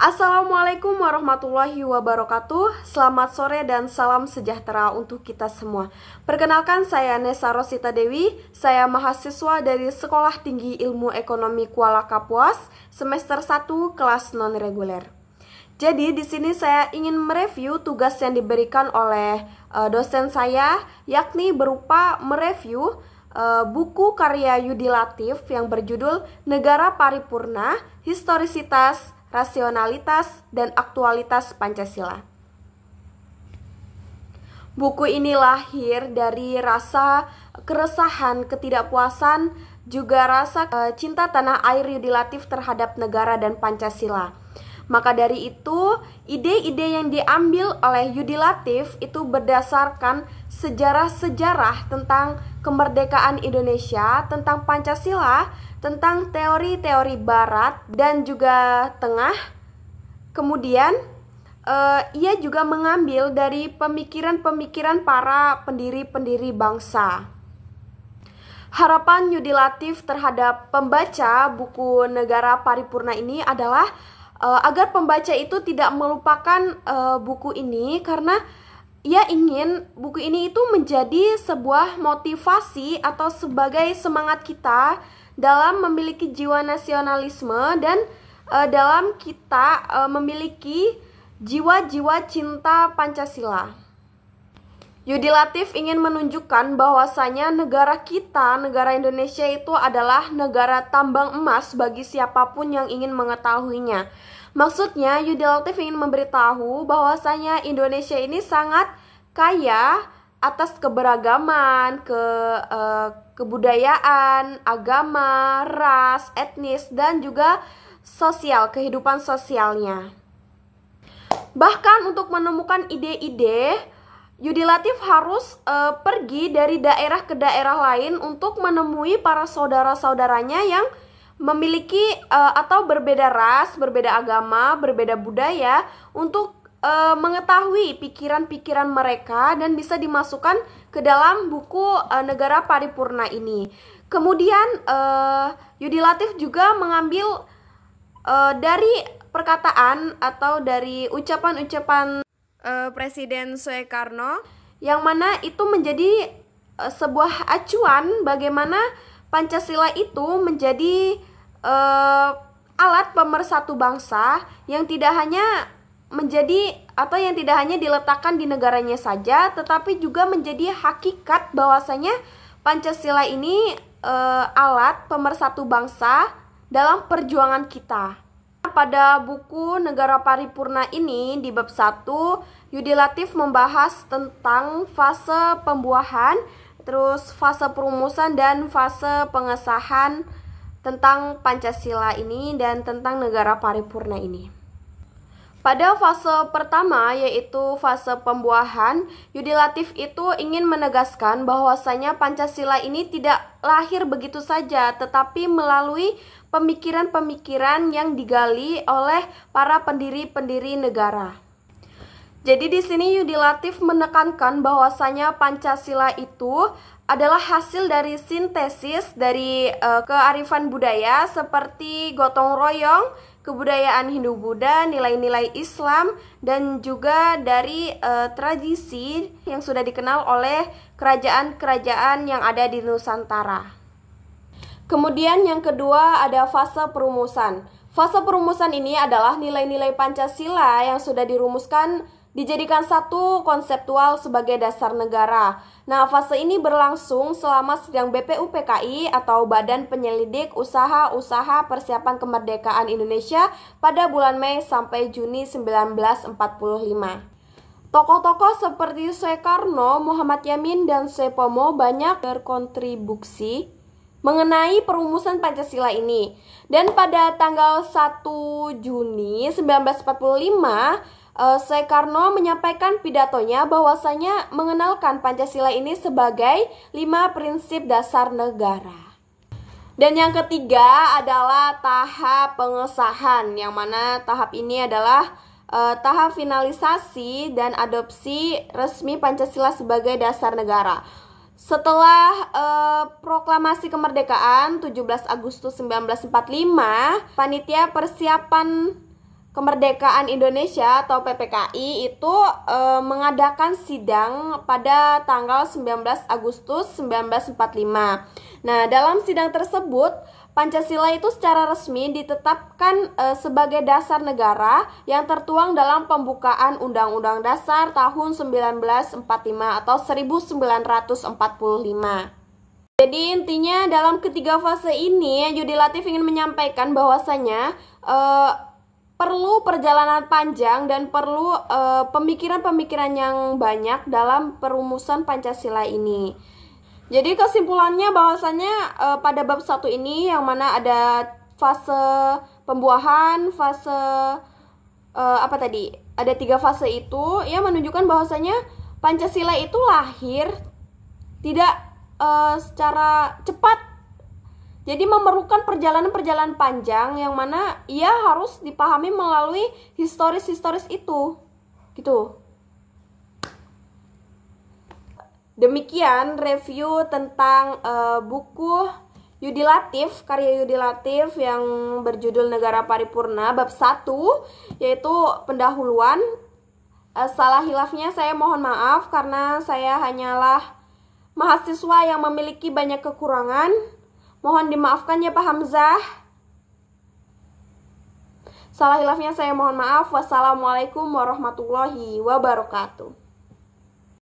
Assalamualaikum warahmatullahi wabarakatuh. Selamat sore dan salam sejahtera untuk kita semua. Perkenalkan, saya Nesa Rosita Dewi. Saya mahasiswa dari Sekolah Tinggi Ilmu Ekonomi Kuala Kapuas, semester 1 kelas non-reguler. Jadi di sini saya ingin mereview tugas yang diberikan oleh dosen saya, yakni berupa mereview buku karya Yudi Latif yang berjudul Negara Paripurna, Historisitas, Rasionalitas, dan Aktualitas Pancasila. Buku ini lahir dari rasa keresahan, ketidakpuasan, juga rasa cinta tanah air Yudi Latif terhadap negara dan Pancasila. Maka dari itu, ide-ide yang diambil oleh Yudi Latif itu berdasarkan sejarah-sejarah tentang kemerdekaan Indonesia, tentang Pancasila, tentang teori-teori Barat dan juga Tengah. Kemudian, ia juga mengambil dari pemikiran-pemikiran para pendiri-pendiri bangsa. Harapan Yudi Latif terhadap pembaca buku Negara Paripurna ini adalah agar pembaca itu tidak melupakan buku ini, karena ia ingin buku ini itu menjadi sebuah motivasi atau sebagai semangat kita dalam memiliki jiwa nasionalisme dan dalam kita memiliki jiwa-jiwa cinta Pancasila. Yudi Latif ingin menunjukkan bahwasanya negara kita, negara Indonesia itu adalah negara tambang emas bagi siapapun yang ingin mengetahuinya. Maksudnya, Yudi Latif ingin memberitahu bahwasanya Indonesia ini sangat kaya atas keberagaman, kebudayaan, agama, ras, etnis, dan juga sosial, kehidupan sosialnya. Bahkan untuk menemukan ide-ide, Yudi Latif harus pergi dari daerah ke daerah lain untuk menemui para saudara-saudaranya yang memiliki atau berbeda ras, berbeda agama, berbeda budaya, untuk mengetahui pikiran-pikiran mereka dan bisa dimasukkan ke dalam buku Negara Paripurna ini. Kemudian Yudi Latif juga mengambil dari perkataan atau dari ucapan-ucapan Presiden Soekarno, yang mana itu menjadi sebuah acuan bagaimana Pancasila itu menjadi alat pemersatu bangsa yang tidak hanya menjadi atau yang tidak hanya diletakkan di negaranya saja, tetapi juga menjadi hakikat bahwasanya Pancasila ini alat pemersatu bangsa dalam perjuangan kita. Pada buku Negara Paripurna ini di bab 1, Yudi Latif membahas tentang fase pembuahan, terus fase perumusan dan fase pengesahan tentang Pancasila ini dan tentang Negara Paripurna ini. Pada fase pertama, yaitu fase pembuahan, Yudi Latif itu ingin menegaskan bahwasanya Pancasila ini tidak lahir begitu saja, tetapi melalui pemikiran-pemikiran yang digali oleh para pendiri-pendiri negara. Jadi di sini Yudi Latif menekankan bahwasanya Pancasila itu adalah hasil dari sintesis dari kearifan budaya seperti gotong royong, kebudayaan Hindu-Buddha, nilai-nilai Islam, dan juga dari tradisi yang sudah dikenal oleh kerajaan-kerajaan yang ada di Nusantara. Kemudian yang kedua ada fase perumusan. Fase perumusan ini adalah nilai-nilai Pancasila yang sudah dirumuskan dijadikan satu konseptual sebagai dasar negara. Nah, fase ini berlangsung selama sidang BPUPKI atau Badan Penyelidik Usaha-Usaha Persiapan Kemerdekaan Indonesia pada bulan Mei sampai Juni 1945. Tokoh-tokoh seperti Soekarno, Muhammad Yamin, dan Suepomo banyak berkontribusi mengenai perumusan Pancasila ini. Dan pada tanggal 1 Juni 1945, Soekarno menyampaikan pidatonya bahwasanya mengenalkan Pancasila ini sebagai 5 prinsip dasar negara. Dan yang ketiga adalah tahap pengesahan, yang mana tahap ini adalah tahap finalisasi dan adopsi resmi Pancasila sebagai dasar negara. Setelah proklamasi kemerdekaan 17 Agustus 1945, panitia persiapan Kemerdekaan Indonesia atau PPKI itu mengadakan sidang pada tanggal 19 Agustus 1945. Nah, dalam sidang tersebut Pancasila itu secara resmi ditetapkan sebagai dasar negara yang tertuang dalam pembukaan Undang-Undang Dasar tahun 1945 atau 1945. Jadi intinya dalam ketiga fase ini Yudi Latif ingin menyampaikan bahwasanya perlu perjalanan panjang dan perlu pemikiran-pemikiran yang banyak dalam perumusan Pancasila ini. Jadi kesimpulannya bahwasanya pada bab 1 ini yang mana ada fase pembuahan, fase ada 3 fase itu yang menunjukkan bahwasanya Pancasila itu lahir tidak secara cepat. Jadi memerlukan perjalanan-perjalanan panjang yang mana ia harus dipahami melalui historis-historis itu. Gitu. Demikian review tentang buku Yudi Latif, karya Yudi Latif yang berjudul Negara Paripurna bab 1, yaitu pendahuluan. Salah hilafnya saya mohon maaf karena saya hanyalah mahasiswa yang memiliki banyak kekurangan. Mohon dimaafkan ya Pak Hamzah. Salah hilafnya saya mohon maaf. Wassalamualaikum warahmatullahi wabarakatuh.